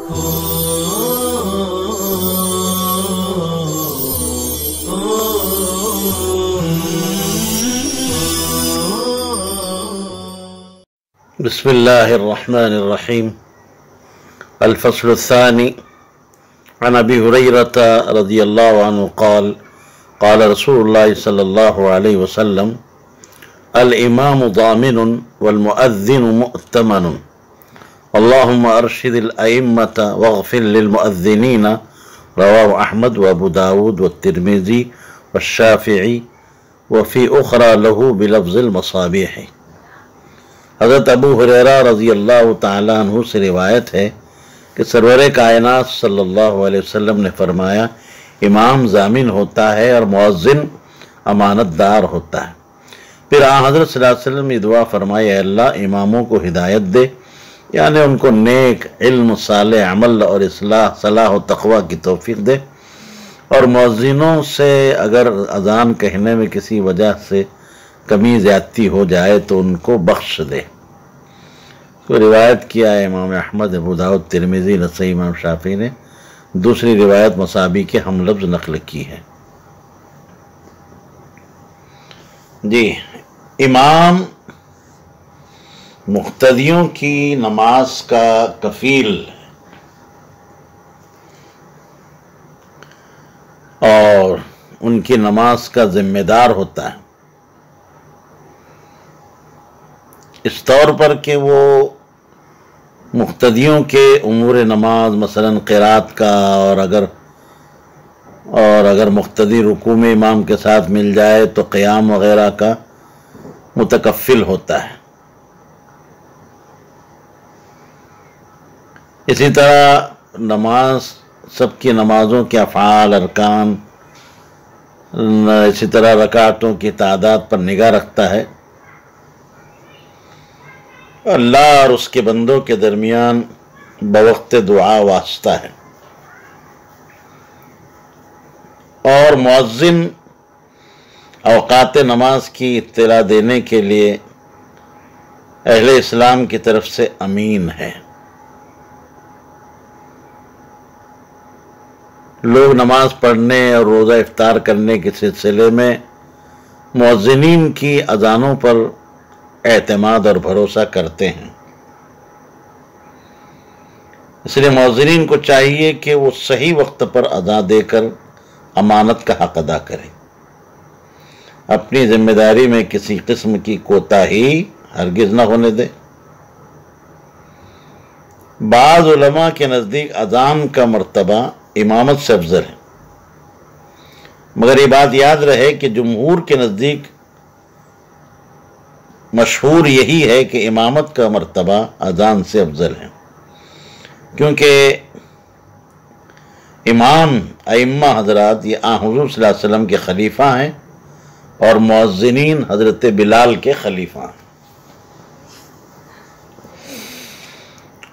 بسم الله الرحمن الرحيم. الفصل الثاني. عن أبي هريرة رضي الله عنه قال قال رسول الله صلى الله عليه وسلم: الإمام ضامن والمؤذن مؤتمن. اللهم أرشد الأئمة واغفر للمؤذنين. رواه أحمد وأبو داود والترمذي والشافعي وفي أخرى له بلفظ المصابيح. حضرت ابو ہریرہ رضی اللہ تعالیٰ عنہ سے روایت ہے کہ سرور کائنات صلی اللہ علیہ وسلم نے فرمایا: امام ضامن ہوتا ہے اور مؤذن امانت دار ہوتا ہے۔ پھر حضرت صلی اللہ علیہ وسلم یہ دعا فرمائی: اے اللہ اماموں کو ہدایت دے، یعنی ان کو نیک علم، صالح عمل اور صلاح و تقوی کی توفیق دے، اور مؤذنوں سے اگر اذان کہنے میں کسی وجہ سے کمی زیادتی ہو جائے تو ان کو بخش دے۔ تو روایت کیا ہے امام احمد، ابو داؤد، ترمذی، نسائی، امام شافعی نے۔ دوسری روایت مصابی کے ہم لفظ نقل کی ہے۔ جی، امام مقتدیوں کی نماز کا کفیل اور ان کی نماز کا ذمہ دار ہوتا ہے، اس طور پر کہ وہ مقتدیوں کے امور نماز، مثلا قرات کا، اور اگر مقتدی رکوع میں امام کے ساتھ مل جائے تو قیام وغیرہ کا متکفل ہوتا ہے۔ اسی طرح نماز، سب کی نمازوں کے افعال، ارکان، اسی طرح رکعتوں کی تعداد پر نگاہ رکھتا ہے۔ اللہ اور اس کے بندوں کے درمیان بوقت دعا واسطہ ہے، اور مؤذن اوقات نماز کی اطلاع دینے کے لیے اہل اسلام کی طرف سے امین ہے۔ لوگ نماز پڑھنے اور روزہ افطار کرنے کے سلسلے میں مؤذنین کی اذانوں پر اعتماد اور بھروسہ کرتے ہیں، اس لیے مؤذنین کو چاہیے کہ وہ صحیح وقت پر اذان دے کر امانت کا حق ادا کریں، اپنی ذمہ داری میں کسی قسم کی کوتاہی ہرگز نہ ہونے دیں۔ بعض علماء کے نزدیک اذان کا مرتبہ امامت سے افضل ہے، مگر یہ بات یاد رہے کہ جمہور کے نزدیک مشہور یہی ہے کہ امامت کا مرتبہ اذان سے افضل ہے، کیونکہ امام ائمہ حضرات یہ حضور صلی اللہ علیہ وسلم کے خلیفہ ہیں، اور مؤذنین حضرت بلال کے خلیفہ ہیں۔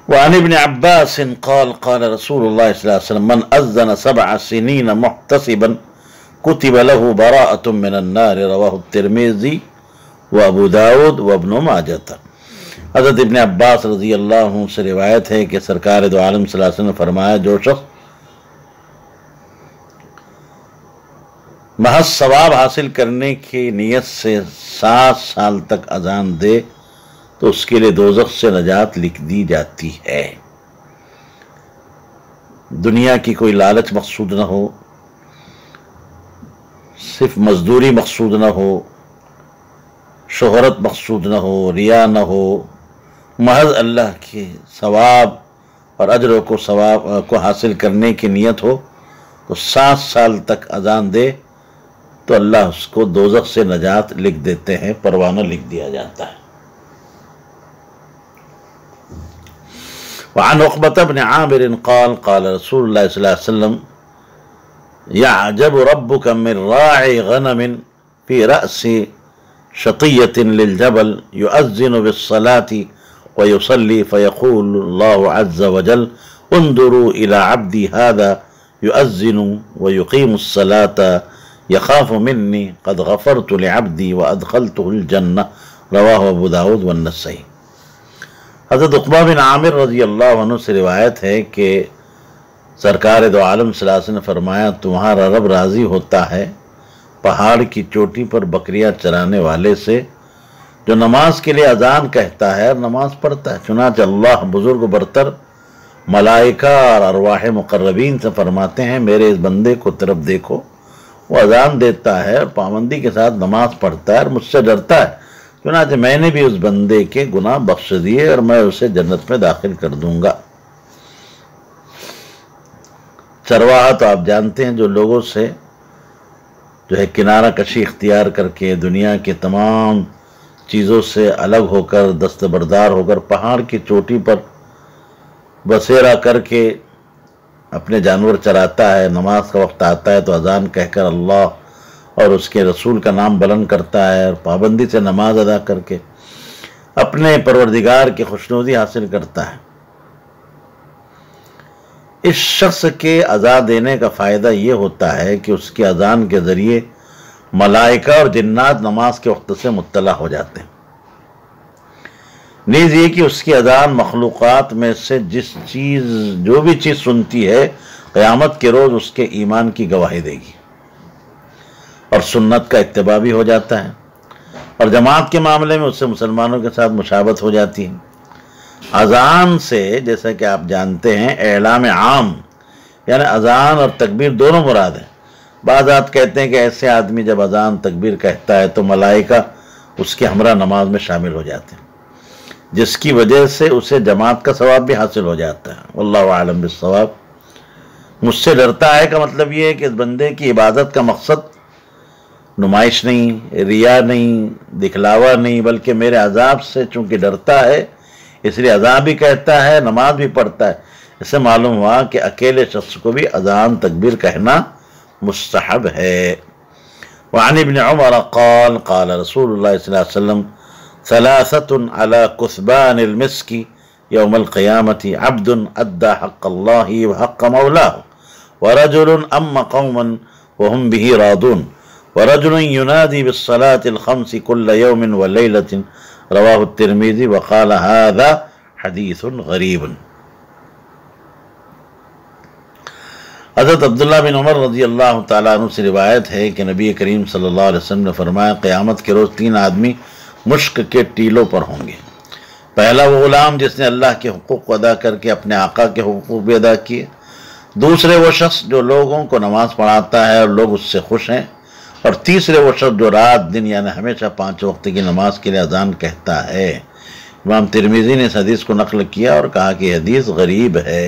وعن ابن عباس قال قال رسول اللہ صلی اللہ علیہ وسلم: من اذن 7 سنین محتسبا كتب له براءة من النار۔ رواہ الترمذی وابو داود وابن ماجہ۔ حضرت ابن عباس رضی اللہ عنہ سے روایت ہے کہ سرکار دو عالم صلی اللہ علیہ وسلم نے فرمایا: جو شخص محض ثواب حاصل کرنے کی نیت سے 7 سال تک اذان دے تو اس کے لیے دوزخ سے نجات لکھ دی جاتی ہے۔ دنیا کی کوئی لالچ مقصود نہ ہو، صرف مزدوری مقصود نہ ہو، شہرت مقصود نہ ہو، ریا نہ ہو، محض اللہ کے ثواب اور اجر کو حاصل کرنے کی نیت ہو تو 7 سال تک اذان دے تو اللہ اس کو دوزخ سے نجات لکھ دیتے ہیں، پروانہ لکھ دیا جاتا ہے۔ وعن عقبة بن عامر قال قال رسول الله صلى الله عليه وسلم: يعجب ربك من راعي غنم في رأس شطية للجبل يؤذن بالصلاة ويصلي فيقول الله عز وجل: انظروا إلى عبدي هذا يؤذن ويقيم الصلاة يخاف مني قد غفرت لعبدي وأدخلته الجنة۔ رواہ ابو داود والنسائی۔ حضرت عقبہ بن عامر رضی اللہ عنہ سے روایت ہے کہ سرکار دو عالم صلی اللہ علیہ وسلم نے فرمایا تمہارا رب راضی ہوتا ہے پہاڑ کی چوٹی پر بکریاں چرانے والے سے جو نماز کے لیے اذان کہتا ہے اور نماز پڑھتا ہے۔ چنانچہ اللہ بزرگ و برتر ملائکہ اور ارواح مقربین سے فرماتے ہیں میرے اس بندے کو طرف دیکھو، وہ اذان دیتا ہے اور پابندی کے ساتھ نماز پڑھتا ہے اور مجھ سے ڈرتا ہے، چنانچہ میں نے بھی اس بندے کے گناہ بخش دیے اور میں اسے جنت میں داخل کر دوں گا۔ چرواہا تو آپ جانتے ہیں جو لوگوں سے جو ہے کنارہ کشی اختیار کر کے دنیا کے تمام چیزوں سے الگ ہو کر دستبردار ہو کر پہاڑ کی چوٹی پر بسیرا کر کے اپنے جانور چراتا ہے، نماز کا وقت آتا ہے تو اذان کہہ کر اللہ اور اس کے رسول کا نام بلند کرتا ہے اور پابندی سے نماز ادا کر کے اپنے پروردگار کی خوشنودی حاصل کرتا ہے۔ اس شخص کے اذان دینے کا فائدہ یہ ہوتا ہے کہ اس کی اذان کے ذریعے ملائکہ اور جنات نماز کے وقت سے مطلع ہو جاتے ہیں۔ نیز یہ کہ اس کی اذان مخلوقات میں سے جو بھی چیز سنتی ہے قیامت کے روز اس کے ایمان کی گواہی دے گی اور سنت کا اتباع بھی ہو جاتا ہے، اور جماعت کے معاملے میں اس سے مسلمانوں کے ساتھ مشابہت ہو جاتی ہے۔ اذان سے جیسا کہ آپ جانتے ہیں اعلام عام یعنی اذان اور تکبیر دونوں مراد ہیں۔ بعض آپ کہتے ہیں کہ ایسے آدمی جب اذان تکبیر کہتا ہے تو ملائکہ اس کے ہمراہ نماز میں شامل ہو جاتے ہیں، جس کی وجہ سے اسے جماعت کا ثواب بھی حاصل ہو جاتا ہے۔ واللہ اعلم بالصواب۔ مجھ سے ڈرتا ہے کا مطلب یہ ہے کہ اس بندے کی عبادت کا مقصد نمائش نہیں، ریا نہیں، دکھلاوا نہیں، بلکہ میرے عذاب سے چونکہ ڈرتا ہے اس لیے اذان بھی کہتا ہے، نماز بھی پڑھتا ہے۔ اس سے معلوم ہوا کہ اکیلے شخص کو بھی اذان تکبیر کہنا مستحب ہے۔ وعن ابن عمر قال قال رسول اللہ صلی اللہ علیہ وسلم ثلاثة على كثبان المسك يوم القيامة عبد أدى حق الله وحق مولاه ورجل أم قوما وهم به راضون ورجل ينادي بالصلاة الخمس كل يوم وليلة رواه الترمذي وقال هذا حديث غريب۔ حضرت عبداللہ بن عمر رضی اللہ تعالیٰ عنہ سے روایت ہے کہ نبی کریم صلی اللہ علیہ وسلم نے فرمایا قیامت کے روز 3 آدمی مشک کے ٹیلوں پر ہوں گے۔ پہلا وہ غلام جس نے اللہ کے حقوق کو ادا کر کے اپنے آقا کے حقوق بھی ادا کیے، دوسرے وہ شخص جو لوگوں کو نماز پڑھاتا ہے اور لوگ اس سے خوش ہیں، اور تیسرے وہ شخص جو رات دن یعنی ہمیشہ 5 وقت کی نماز کے لیے اذان کہتا ہے۔ امام ترمذی نے اس حدیث کو نقل کیا اور کہا کہ یہ حدیث غریب ہے۔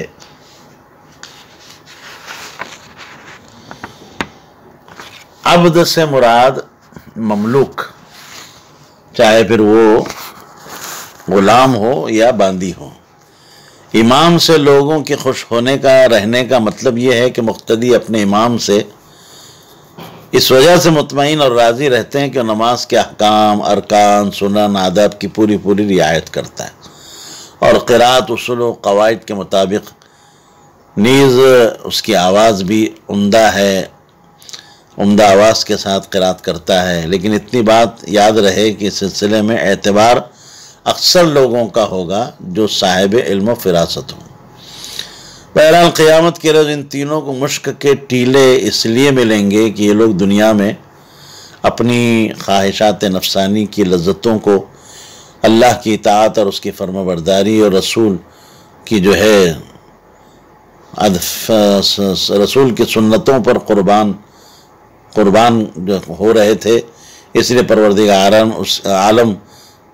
عبد سے مراد مملوک، چاہے پھر وہ غلام ہو یا باندی ہو۔ امام سے لوگوں کے خوش ہونے کا رہنے کا مطلب یہ ہے کہ مقتدی اپنے امام سے اس وجہ سے مطمئن اور راضی رہتے ہیں کہ نماز کے احکام، ارکان، سنن، آداب کی پوری رعایت کرتا ہے اور قرات اصول و قواعد کے مطابق نیز اس کی آواز بھی عمدہ آواز کے ساتھ قرات کرتا ہے۔ لیکن اتنی بات یاد رہے کہ اس سلسلے میں اعتبار اکثر لوگوں کا ہوگا جو صاحب علم و فراست ہوں۔ بہرحال قیامت کے روز ان تینوں کو مشک کے ٹیلے اس لیے ملیں گے کہ یہ لوگ دنیا میں اپنی خواہشات نفسانی کی لذتوں کو اللہ کی اطاعت اور اس کی فرما برداری اور رسول کی جو ہے رسول کی سنتوں پر قربان جو ہو رہے تھے، اس لیے پروردگار عالم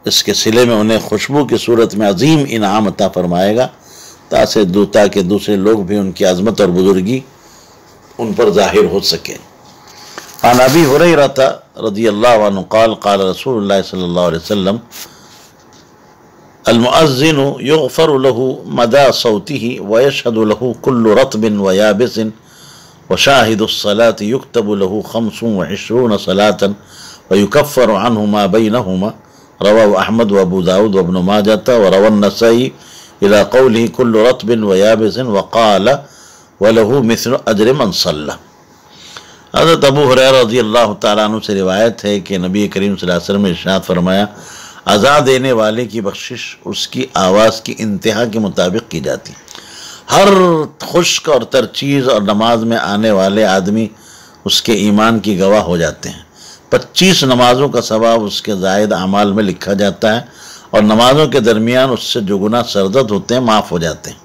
اس کے صلے میں انہیں خوشبو کی صورت میں عظیم انعام عطا فرمائے گا تاکہ دوسرے لوگ بھی ان کی عظمت اور بزرگی ان پر ظاہر ہو سکے۔ عن ابی ہریرہ رضی اللہ عنہ قال قال رسول اللہ صلی اللہ علیہ وسلم المؤذن يغفر له مدى صوته ويشهد له كل رطب ويابس وشاهد الصلاة يكتب له 25 صلاة ويكفر عنه ما بينهما رواه أحمد وأبو داود وابن ماجة وروى النسائي إلى قوله كل رطب ويابس وقال وله مثل أجر من صلى۔ حضرت ابو ہریرہ رضی اللہ تعالیٰ عنہ سے روایت ہے کہ نبی کریم صلی اللہ علیہ وسلم نے ارشاد فرمایا اذان دینے والے کی بخشش اس کی آواز کی انتہا کے مطابق کی جاتی. ہر خشک اور تر چیز اور نماز میں آنے والے آدمی اس کے ایمان کی گواہ ہو جاتے ہیں. 25 نمازوں کا ثواب اس کے زائد اعمال میں لکھا جاتا ہے، اور نمازوں کے درمیان اس سے جو گناہ سرزد ہوتے ہیں معاف ہو جاتے ہیں.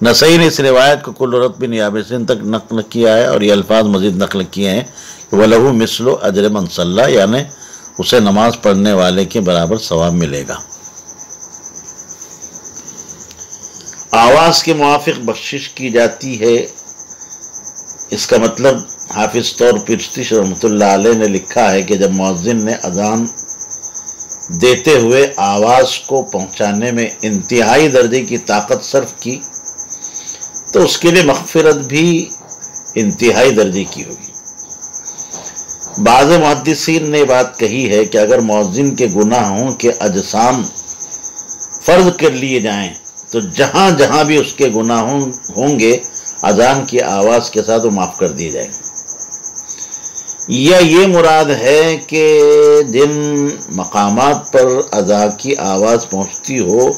نسائی نے اس روایت کو کل رطب یابسین تک نقل کیا ہے، اور یہ الفاظ مزید نقل کیے ہیں وَلَهُ مِثْلُ أَجْرِ مَنْ صَلَّى، یعنی اسے نماز پڑھنے والے کے برابر ثواب ملے گا. آواز کے موافق بخشش کی جاتی ہے. اس کا مطلب حافظ طور پرچتی رحمۃ اللہ علیہ نے لکھا ہے کہ جب مؤذن نے اذان دیتے ہوئے آواز کو پہنچانے میں انتہائی درجے کی طاقت صرف کی تو اس کے لیے مغفرت بھی انتہائی درجے کی ہوگی. بعض محدثین نے بات کہی ہے کہ اگر مؤذن کے گناہوں کے اجسام فرض کر لیے جائیں تو جہاں جہاں بھی اس کے گناہ ہوں گے اذان کی آواز کے ساتھ وہ معاف کر دیے جائیں گے. یا یہ مراد ہے کہ جن مقامات پر اذان کی آواز پہنچتی ہو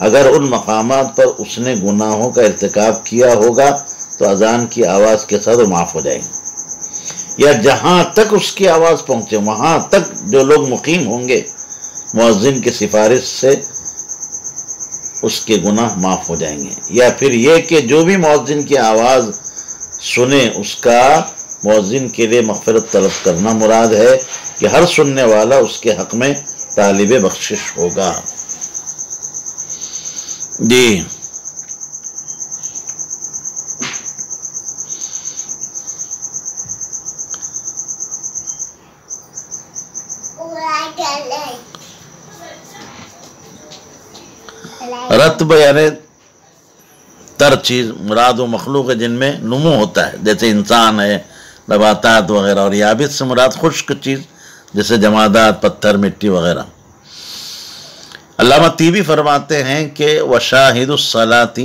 اگر ان مقامات پر اس نے گناہوں کا ارتکاب کیا ہوگا تو اذان کی آواز کے ساتھ وہ معاف ہو جائیں گے. یا جہاں تک اس کی آواز پہنچے وہاں تک جو لوگ مقیم ہوں گے مؤذن کی سفارش سے اس کے گناہ معاف ہو جائیں گے. یا پھر یہ کہ جو بھی مؤذن کی آواز سنے اس کا مؤذن کے لیے مغفرت طلب کرنا مراد ہے کہ ہر سننے والا اس کے حق میں طالب بخشش ہوگا. جی رتب یعنی تر چیز مراد و مخلوق ہے جن میں نمو ہوتا ہے، جیسے انسان ہے، نباتات وغیرہ، اور یابس سے مراد خشک چیز جیسے جمادات، پتھر، مٹی وغیرہ. علامہ طیبی فرماتے ہیں کہ وشاہد الصلاۃ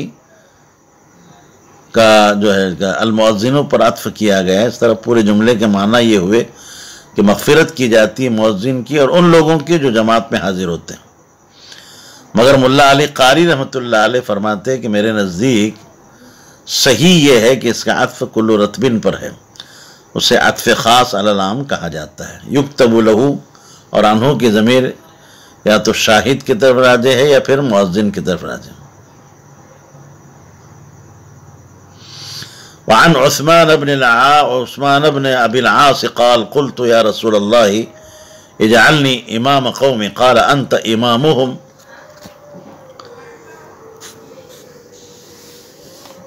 کا جو ہے المؤذنوں پر عطف کیا گیا ہے. اس طرح پورے جملے کے معنی یہ ہوئے کہ مغفرت کی جاتی ہے مؤذن کی اور ان لوگوں کی جو جماعت میں حاضر ہوتے ہیں. مگر ملا علی قاری رحمۃ اللہ علیہ فرماتے ہیں کہ میرے نزدیک صحیح یہ ہے کہ اس کا عطف کل رتبن پر ہے، اسے عطف خاص علی العام کہا جاتا ہے. یکتب لہو اور انہوں کی ضمیر یا تو شاہد کی طرف راجع ہے یا پھر مؤذن کی طرف راجع. وعن عثمان بن ابی العاص قال قلت یا رسول اللہ اجعلنی امام قومی قال انت امامهم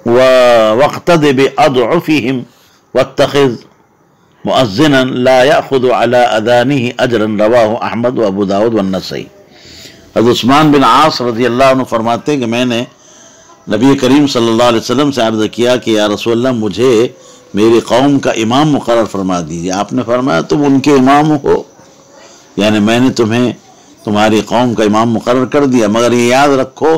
واقتد بأضعفهم واتخذ مؤذنا لا يأخذ على أذانه أجرا رواه احمد و ابو داود والنسائی. حضرت عثمان بن عاص رضی اللہ عنہ فرماتے ہیں کہ میں نے نبی کریم صلی اللہ علیہ وسلم سے عرض کیا کہ یا رسول اللہ مجھے میری قوم کا امام مقرر فرما دیجیے. آپ نے فرمایا تم ان کے امام ہو، یعنی میں نے تمہیں تمہاری قوم کا امام مقرر کر دیا، مگر یہ یاد رکھو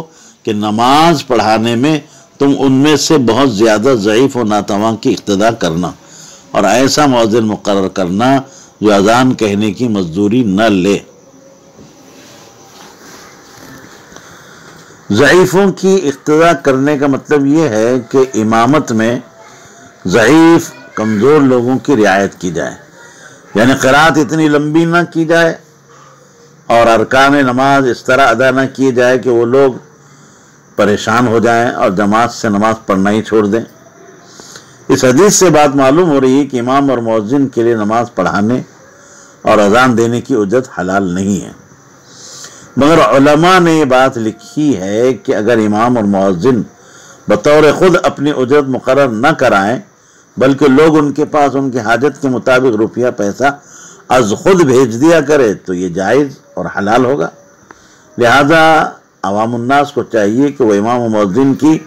کہ نماز پڑھانے میں تم ان میں سے بہت زیادہ ضعیف و ناتواں کی اقتداء کرنا اور ایسا مؤذن مقرر کرنا جو اذان کہنے کی مزدوری نہ لے. ضعیفوں کی اقتداء کرنے کا مطلب یہ ہے کہ امامت میں ضعیف کمزور لوگوں کی رعایت کی جائے، یعنی قرات اتنی لمبی نہ کی جائے اور ارکان نماز اس طرح ادا نہ کیے جائے کہ وہ لوگ پریشان ہو جائیں اور جماعت سے نماز پڑھنا ہی چھوڑ دیں. اس حدیث سے بات معلوم ہو رہی ہے کہ امام اور مؤذن کے لیے نماز پڑھانے اور اذان دینے کی اجرت حلال نہیں ہے. مگر علماء نے یہ بات لکھی ہے کہ اگر امام اور مؤذن بطور خود اپنی اجرت مقرر نہ کرائیں بلکہ لوگ ان کے پاس ان کی حاجت کے مطابق روپیہ پیسہ از خود بھیج دیا کرے تو یہ جائز اور حلال ہوگا. لہذا عوام الناس کو چاہیے کہ وہ امام و مؤذن کی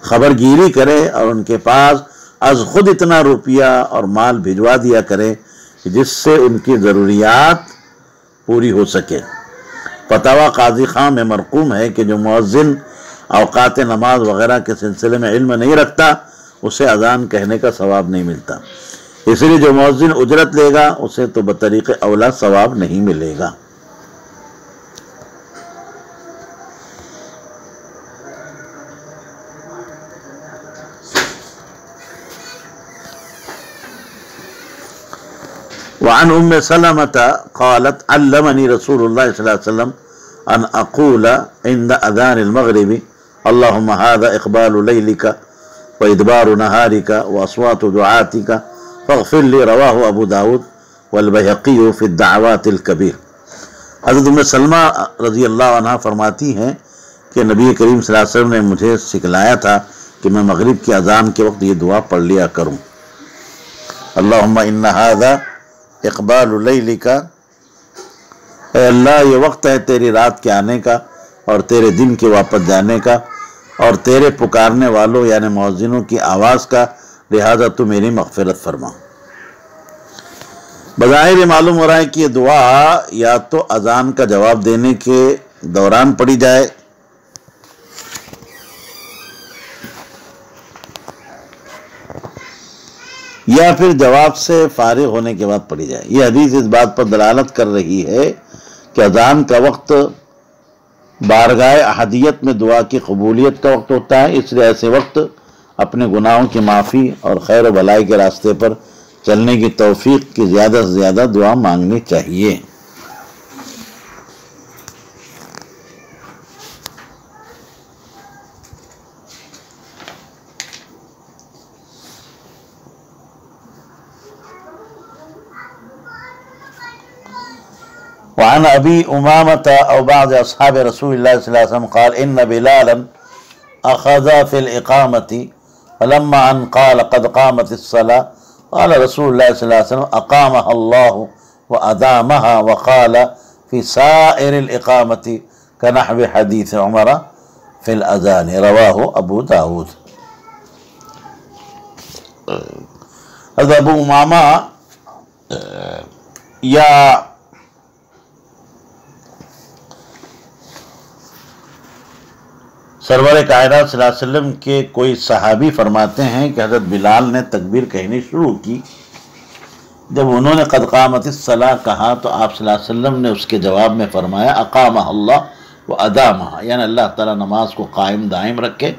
خبر گیری کرے اور ان کے پاس از خود اتنا روپیہ اور مال بھجوا دیا کرے جس سے ان کی ضروریات پوری ہو سکے. فتاوی قاضی خان میں مرقوم ہے کہ جو مؤذن اوقات نماز وغیرہ کے سلسلے میں علم نہیں رکھتا اسے اذان کہنے کا ثواب نہیں ملتا. اس لیے جو مؤذن اجرت لے گا اسے تو بطریق اولا ثواب نہیں ملے گا۔ وعن ام سلمة قالت علمني رسول الله صلى الله عليه وسلم ان اقول عند اذان المغرب اللهم هذا اقبال ليلك وادبار نهارك واصوات دعاتك فاغفر لي، رواہ ابو داود والبیہقی فی الدعوات الکبیر۔ حضرت ام سلمہ رضی اللہ عنہ فرماتی ہیں کہ نبی کریم صلی اللہ علیہ وسلم نے مجھے سکھلایا تھا کہ میں مغرب کی اذان کے وقت یہ دعا پڑھ لیا کروں، اللہم ان ھذا اقبال لیلک، اے اللہ یہ وقت ہے تیری رات کے آنے کا اور تیرے دن کے واپس جانے کا اور تیرے پکارنے والوں یعنی مؤذنوں کی آواز کا، لہذا تو میری مغفرت فرما۔ بظاہر یہ معلوم ہو رہا ہے کہ یہ دعا یا تو اذان کا جواب دینے کے دوران پڑھی جائے یا پھر جواب سے فارغ ہونے کے بعد پڑھی جائے۔ یہ حدیث اس بات پر دلالت کر رہی ہے کہ اذان کا وقت بارگاہ احدیت میں دعا کی قبولیت کا وقت ہوتا ہے، اس لیے ایسے وقت اپنے گناہوں کی معافی اور خیر و بھلائی کے راستے پر چلنے کی توفیق کی زیادہ سے زیادہ دعا مانگنی چاہیے۔ وعن ابی امامۃ او بعض اصحاب رسول اللہ صلی اللہ علیہ وسلم قال ان بلالا اخذ فی الاقامۃ فلما ان قال قد قامت الصلاة قال رسول اللہ صلی اللہ علیہ وسلم اقامها اللہ وادامها وقال فی سائر الاقامۃ كنحو حدیث عمر فی الاذان، رواہ ابو داود۔ حضرت ابو امامہ یا سرور کائنات صلی اللہ علیہ وسلم کے کوئی صحابی فرماتے ہیں کہ حضرت بلال نے تکبیر کہنی شروع کی، جب انہوں نے قد قامت الصلاۃ کہا تو آپ صلی اللہ علیہ وسلم نے اس کے جواب میں فرمایا اقامہ اللہ و ادامہ، یعنی اللہ تعالیٰ نماز کو قائم دائم رکھے،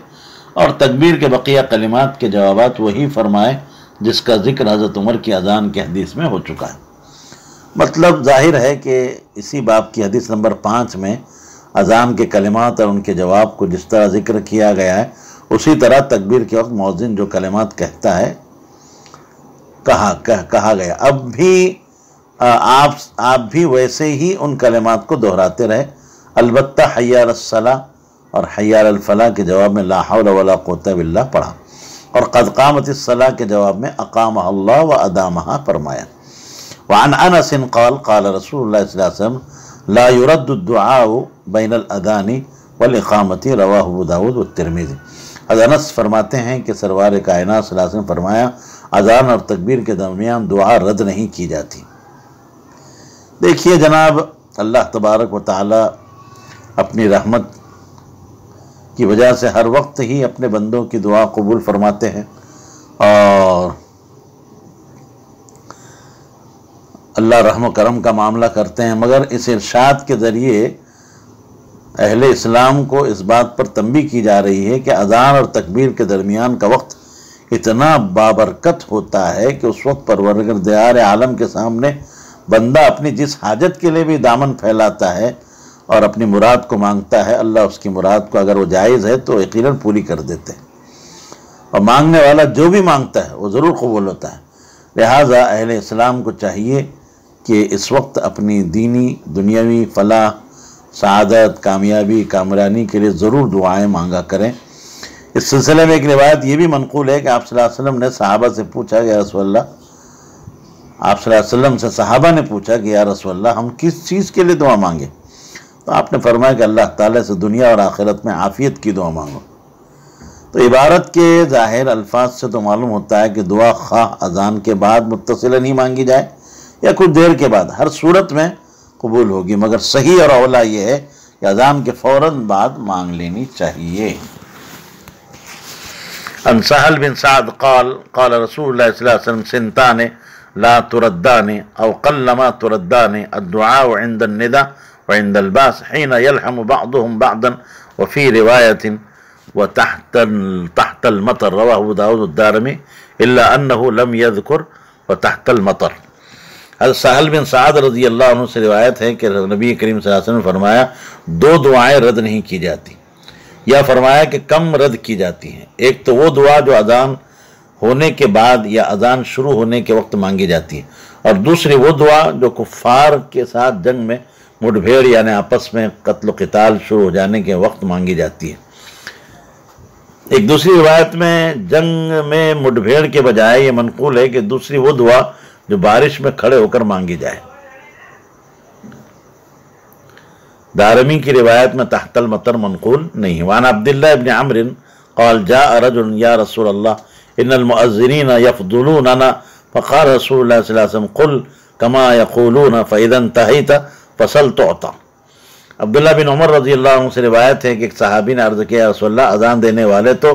اور تکبیر کے بقیہ کلمات کے جوابات وہی فرمائے جس کا ذکر حضرت عمر کی اذان کے حدیث میں ہو چکا ہے۔ مطلب ظاہر ہے کہ اسی باب کی حدیث نمبر 5 میں اذان کے کلمات اور ان کے جواب کو جس طرح ذکر کیا گیا ہے اسی طرح تکبیر کے وقت مؤذن جو کلمات کہتا ہے کہا گیا۔ اب بھی آپ بھی ویسے ہی ان کلمات کو دہراتے رہے، البتہ حی علی الصلاۃ اور حی علی الفلاح کے جواب میں لا حول ولا قوت الا باللہ پڑھا، اور قد قامت الصلاۃ کے جواب میں اقامہ اللہ و ادامہ فرمایا۔ وعن انس قال قال رسول اللہ صلی اللہ علیہ وسلم لا يرد الدعاء بین الاذان والاقامۃ، رواہ ابو داود والترمذی۔ حضرت انس فرماتے ہیں کہ سرور کائنات صلی اللہ علیہ وسلم فرمایا اذان اور تکبیر کے درمیان دعا رد نہیں کی جاتی۔ دیکھیے جناب، اللہ تبارک و تعالی اپنی رحمت کی وجہ سے ہر وقت ہی اپنے بندوں کی دعا قبول فرماتے ہیں، اور اللہ رحم و کرم کا معاملہ کرتے ہیں، مگر اس ارشاد کے ذریعے اہل اسلام کو اس بات پر تنبیہ کی جا رہی ہے کہ اذان اور تکبیر کے درمیان کا وقت اتنا بابرکت ہوتا ہے کہ اس وقت پروردگار عالم کے سامنے بندہ اپنی جس حاجت کے لیے بھی دامن پھیلاتا ہے اور اپنی مراد کو مانگتا ہے، اللہ اس کی مراد کو اگر وہ جائز ہے تو یقیناً پوری کر دیتے ہیں، اور مانگنے والا جو بھی مانگتا ہے وہ ضرور قبول ہوتا ہے۔ لہٰذا اہل اسلام کو چاہیے کہ اس وقت اپنی دینی دنیاوی فلاح سعادت کامیابی کامرانی کے لیے ضرور دعائیں مانگا کریں۔ اس سلسلے میں ایک روایت یہ بھی منقول ہے کہ آپ صلی اللہ علیہ وسلم نے صحابہ سے پوچھا کہ یا رسول اللہ، آپ صلی اللہ علیہ وسلم سے صحابہ نے پوچھا کہ یا رسول اللہ ہم کس چیز کے لیے دعا مانگیں؟ تو آپ نے فرمایا کہ اللہ تعالیٰ سے دنیا اور آخرت میں عافیت کی دعا مانگو۔ تو عبارت کے ظاہر الفاظ سے تو معلوم ہوتا ہے کہ دعا خواہ اذان کے بعد متصلاً ہی مانگی جائے یا کچھ دیر کے بعد، ہر صورت میں قبول ہوگی، مگر صحیح اور اولا یہ ہے کہ اذان کے فوراً بعد مانگ لینی چاہیے۔ عن سهل بن سعد قال قال رسول الله صلى الله عليه وسلم سنتان لا تردان أو قلما تردان الدعاء عند الندى وعند الباس حين يلحم بعضهم بعضا وفي رواية تحت المطر رواه ابو داود الدارمی الا انه لم يذكر وتحت المطر۔ حضرت سہل بن سعد رضی اللہ عنہ سے روایت ہے کہ نبی کریم صلی اللہ علیہ وسلم نے فرمایا دو دعائیں رد نہیں کی جاتی، یا فرمایا کہ کم رد کی جاتی ہیں۔ ایک تو وہ دعا جو اذان ہونے کے بعد یا اذان شروع ہونے کے وقت مانگی جاتی ہے، اور دوسری وہ دعا جو کفار کے ساتھ جنگ میں مٹ بھیڑ یعنی آپس میں قتل و قتال شروع ہو جانے کے وقت مانگی جاتی ہے۔ ایک دوسری روایت میں جنگ میں مٹ بھیڑ کے بجائے یہ منقول ہے کہ دوسری وہ دعا جو بارش میں کھڑے ہو کر مانگی جائے۔ دارمی کی روایت میں تحت المطر منقول نہیں ہے۔ وعن عبداللہ ابن عمر قال جاء رجل یا رسول اللہ ان المؤذنین یفضلوننا فقال رسول اللہ صلی اللہ علیہ وسلم قل کما یقولون فاذا انتہیت فصل تعطى۔ عبداللہ بن عمر رضی اللہ عنہ سے روایت ہے کہ ایک صحابی نے عرض کیا یا رسول اللہ اذان دینے والے تو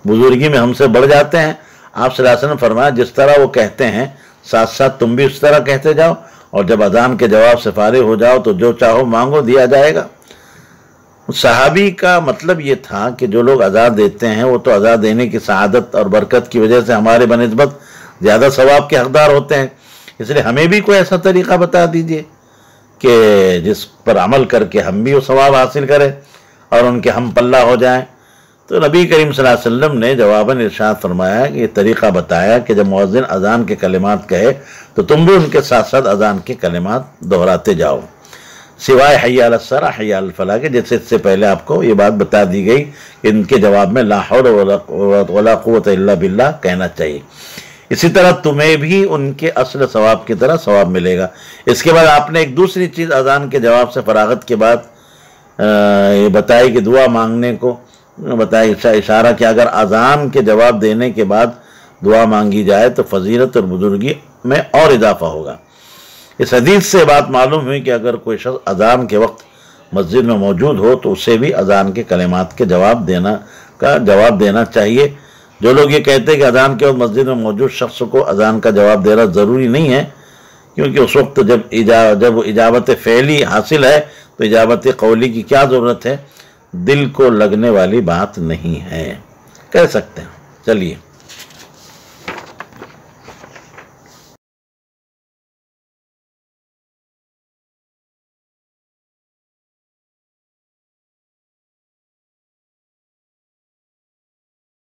بزرگی میں ہم سے بڑھ جاتے ہیں، آپ صلی اللہ علیہ وسلم فرمایا جس طرح وہ کہتے ہیں ساتھ ساتھ تم بھی اس طرح کہتے جاؤ، اور جب اذان کے جواب سے فارغ ہو جاؤ تو جو چاہو مانگو دیا جائے گا۔ صحابی کا مطلب یہ تھا کہ جو لوگ اذان دیتے ہیں وہ تو اذان دینے کی سعادت اور برکت کی وجہ سے ہمارے بنسبت زیادہ ثواب کے حقدار ہوتے ہیں، اس لیے ہمیں بھی کوئی ایسا طریقہ بتا دیجئے کہ جس پر عمل کر کے ہم بھی وہ ثواب حاصل کریں اور ان کے ہم پلہ ہو جائیں۔ تو نبی کریم صلی اللہ علیہ وسلم نے جواباً ارشاد فرمایا کہ یہ طریقہ بتایا کہ جب مؤذن اذان کے کلمات کہے تو تم بھی ان کے ساتھ ساتھ اذان کے کلمات دہراتے جاؤ، سوائے حی علی الصلاۃ حی علی الفلاح کے، جیسے اس سے پہلے آپ کو یہ بات بتا دی گئی کہ ان کے جواب میں لا حول ولا قوت الا باللہ کہنا چاہیے۔ اسی طرح تمہیں بھی ان کے اصل ثواب کی طرح ثواب ملے گا۔ اس کے بعد آپ نے ایک دوسری چیز اذان کے جواب سے فراغت کے بعد یہ بتائی کہ دعا مانگنے کو بتائی، اشارہ کہ اگر اذان کے جواب دینے کے بعد دعا مانگی جائے تو فضیلت اور بزرگی میں اور اضافہ ہوگا۔ اس حدیث سے بات معلوم ہوئی کہ اگر کوئی شخص اذان کے وقت مسجد میں موجود ہو تو اسے بھی اذان کے کلمات کے جواب دینا چاہیے۔ جو لوگ یہ کہتے ہیں کہ اذان کے وقت مسجد میں موجود شخص کو اذان کا جواب دینا ضروری نہیں ہے، کیونکہ اس وقت جب اجابت فعلی حاصل ہے تو اجابت قولی کی کیا ضرورت ہے، دل کو لگنے والی بات نہیں ہے، کہہ سکتے ہیں۔ چلیے